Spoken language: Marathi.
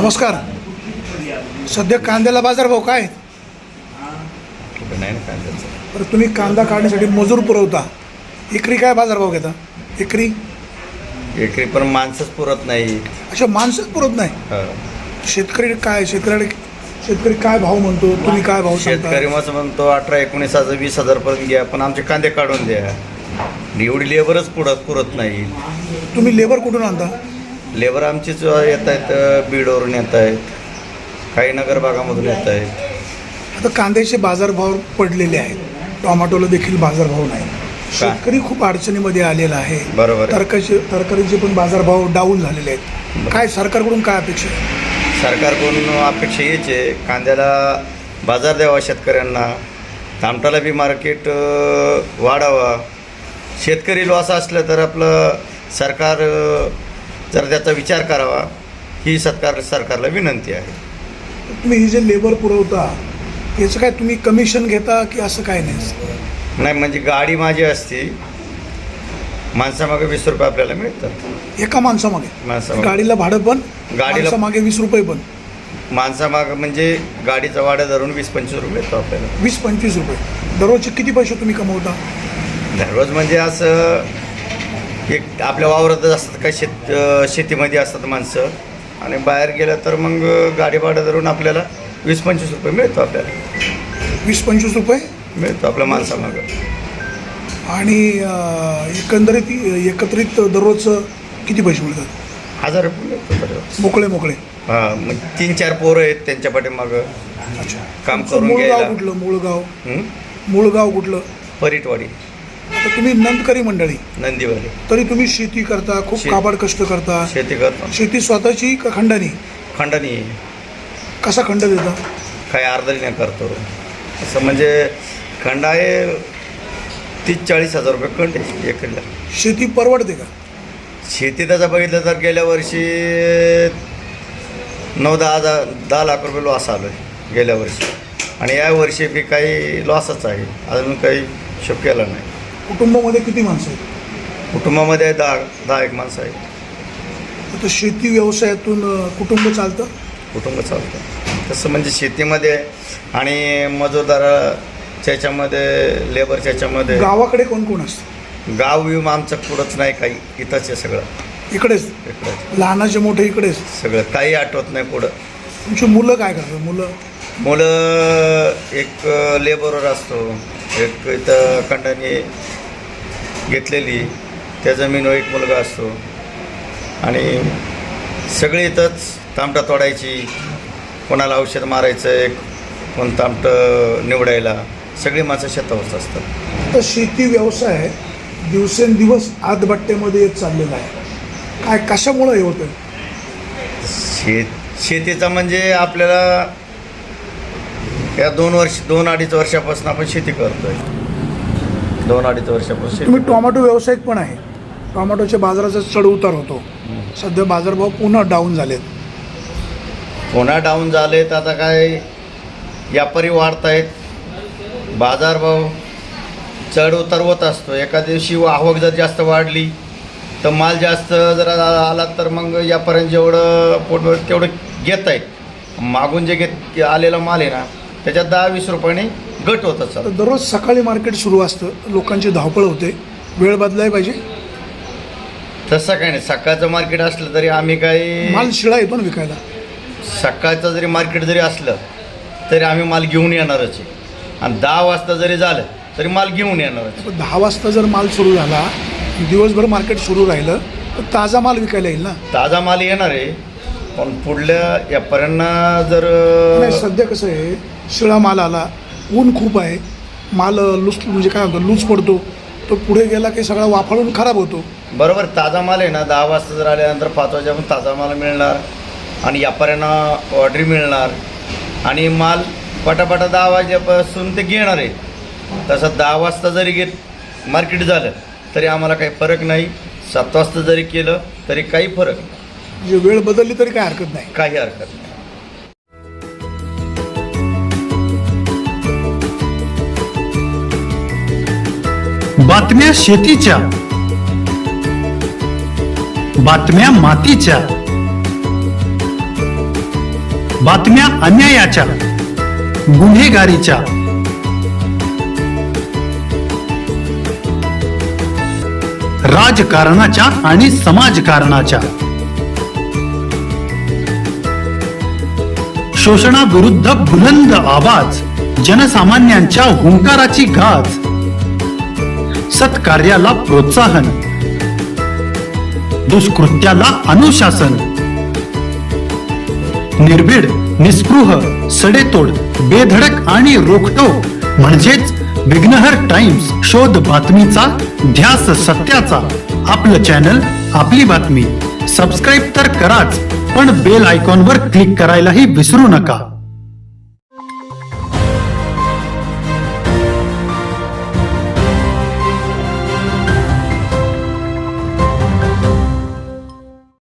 नमस्कार. सध्या कांद्याला बाजारभाव काय आहे? नाही ना कांद्याचं. तर तुम्ही कांदा काढण्यासाठी मजूर पुरवता, एकरी काय बाजारभाव घेता? एकरी एकरी पण माणसंच पुरत नाही. अशा माणसंच पुरत नाही. शेतकरी काय शेतकरी काय भाव म्हणतो, तुम्ही काय भाव सांगता? शेतकरी मग म्हणतो 18-19,000 20,000 पर्यंत घ्या, पण आमचे कांदे काढून द्या. एवढी लेबरच पुरत नाही. तुम्ही लेबर कुठून आणता? लेबर आमचीच येत आहेत, बीडवरून येत आहेत, काही नगर भागामधून येत आहेत. आता कांद्याचे बाजारभाव पडलेले आहेत, टोमॅटोला देखील बाजारभाव नाही. शेतकरी खूप अडचणीमध्ये आलेला आहे. बरोबर. तरकारीचे पण बाजारभाव डाऊन झालेले आहेत. काय सरकारकडून काय अपेक्षा आहे? सरकारकडून अपेक्षा हीच आहे, कांद्याला बाजार द्यावा शेतकऱ्यांना, टमाट्याला बी मार्केट वाढावा. शेतकरी लॉस असलं तर आपलं सरकार जर त्याचा विचार करावा, ही सरकारला विनंती आहे. तुम्ही ही जे लेबर पुरवता याचं काय तुम्ही कमिशन घेता की असं काय नाही? नाही, म्हणजे गाडी माझी असते, माणसामागे 20 रुपये आपल्याला मिळतात. एका माणसामागे? गाडी गाडीला भाडं पण, गाडीला मागे 20 रुपये पण? माणसामागं म्हणजे गाडीचा भाडं धरून 20-25 रुपये मिळतो आपल्याला. 20-25 रुपये दररोजचे किती पैसे तुम्ही कमवता? दररोज म्हणजे असं एक आपल्या वावरातच असतात, काय शेतीमध्ये असतात माणसं, आणि बाहेर गेलं तर मग गाडी भाडं धरून आपल्याला 20-25 रुपये मिळतो. आपल्याला 20-25 रुपये मिळतो आपल्या माणसामागं. आणि एकत्रित दररोजचं किती पैसे मिळतात? 1000 रुपये मिळतो दररोज. मोकळे? हां, मग 3-4 पोरं आहेत त्यांच्या पाठीमागं अच्छा. काम करून मूळ गाव घ्यायला. कुठलं? मूळ गाव कुठलं? परीटवाडी, आता तुम्ही नंदकरी मंडळी, नंदीवाडी. तरी तुम्ही शेती करता, खूप शेती. काबाड कष्ट करता. शेती करतो. शेती स्वतःची का खंडानी? खंडानी. कसा खंड देता? काही अर्धलीने करतो. असं म्हणजे खंड आहे 30-40 हजार रुपये खंड आहे एकरीला. शेती परवडते का? शेती त्याचं बघितलं तर गेल्या वर्षी 9-10 लाख रुपये लॉस आलो आहे गेल्या वर्षी, आणि या वर्षी बी काही लॉसच आहे, अजून काही हिशोब केला नाही. कुटुंबामध्ये किती माणसं आहेत? कुटुंबामध्ये 10 एक माणसं आहेत. आता शेती व्यवसायातून कुटुंब चालतं? कुटुंब चालतं तसं, म्हणजे शेतीमध्ये आणि मजूरदाराच्या ह्याच्यामध्ये, लेबरच्या ह्याच्यामध्ये. गावाकडे कोण कोण असतं? गाव विमा आमचं पुढंच नाही, काही इथंच आहे सगळं. इकडेच? लहानाचे मोठे इकडेच सगळं, काही आठवत नाही पुढं. तुमची मुलं काय करतात? मुलं एक लेबरवर असतो, एक इथं खंडाने घेतलेली त्या जमीनवर एक मुलगा असतो, आणि सगळे इथंच तामटा तोडायची, कोणाला औषध मारायचं, एक कोण तामटं निवडायला, सगळी माणसं शेतावरच असतात. तर शेती व्यवसाय दिवसेंदिवस आदबट्ट्यामध्ये येत चाललेला आहे. काय कशामुळं हे होतं? शेतीचा म्हणजे आपल्याला या 2-2.5 वर्षापासून आपण शेती करतोय. 2-2.5 वर्षापासून. तुम्ही टोमॅटो व्यावसायिक पण आहे. टोमॅटोच्या बाजाराचा चढ उतार होतो. सध्या बाजारभाव पुन्हा डाऊन झालेत. पुन्हा डाऊन झालेत. आता काय व्यापारी वाढत आहेत, बाजारभाव चढ उतार होत असतो. एका दिवशी आवक जर जास्त वाढली तर माल जास्त जर आला तर मग व्यापाऱ्यांनी जेवढं पोट तेवढं घेत आहेत. मागून जे आलेला माल आहे ना, त्याच्यात 10-20 रुपयाने घट होत असतात. दररोज सकाळी मार्केट सुरू असतं, लोकांची धावपळ होते, वेळ बदलाय पाहिजे. तसं काही नाही, सकाळचं मार्केट असलं तरी आम्ही काही माल शिळा येतो ना विकायला. सकाळचं जरी मार्केट जरी असलं तरी आम्ही माल घेऊन येणारच आहे, आणि 10 वाजता जरी झालं तरी माल घेऊन येणारच. 10 वाजता जर माल सुरू झाला, दिवसभर मार्केट सुरू राहिलं तर ताजा माल विकायला येईल ना? ताजा माल येणार आहे, पण पुढल्या व्यापाऱ्यांना जर सध्या कसं आहे, शिळा माल आला, ऊन खूप आहे, माल म्हणजे काय म्हणतो, लूज पडतो, तो पुढे गेला की सगळा वाफाळून खराब होतो. बरोबर. ताजा माल आहे ना, 10 वाजता जर आल्यानंतर 5 वाजेपर्यंत ताजा माल मिळणार, आणि व्यापाऱ्यांना ऑर्डरी मिळणार, आणि माल पटापटा 10 वाजेपासून ते घेणार आहे. तसं 10 वाजता जरी मार्केट झालं तरी आम्हाला काही फरक नाही, 7 वाजता जरी केलं तरी काही फरक नाही. म्हणजे वेळ बदलली तरी काही हरकत नाही? काही हरकत नाही. बातम्या शेतीच्या, बातम्या मातीच्या, बातम्या अन्यायाच्या, गुन्हेगारीच्या, राजकारणाच्या आणि समाजकारणाच्या, शोषणाविरुद्ध बुलंद आवाज, जनसामान्यांच्या हुंकाराची गाज, सत्कार्याला प्रोत्साहन, दुष्कृत्याला अनुशासन, निर्भीड, निस्पृह, सडेतोड, बेधडक आणि रोखटोक म्हणजेच विघ्नहर टाइम्स. शोध बातमीचा, ध्यास सत्याचा. आपलं चॅनल, आपली बातमी. सबस्क्राईब तर कराच, पण बेल आयकॉनवर क्लिक करायलाही विसरू नका.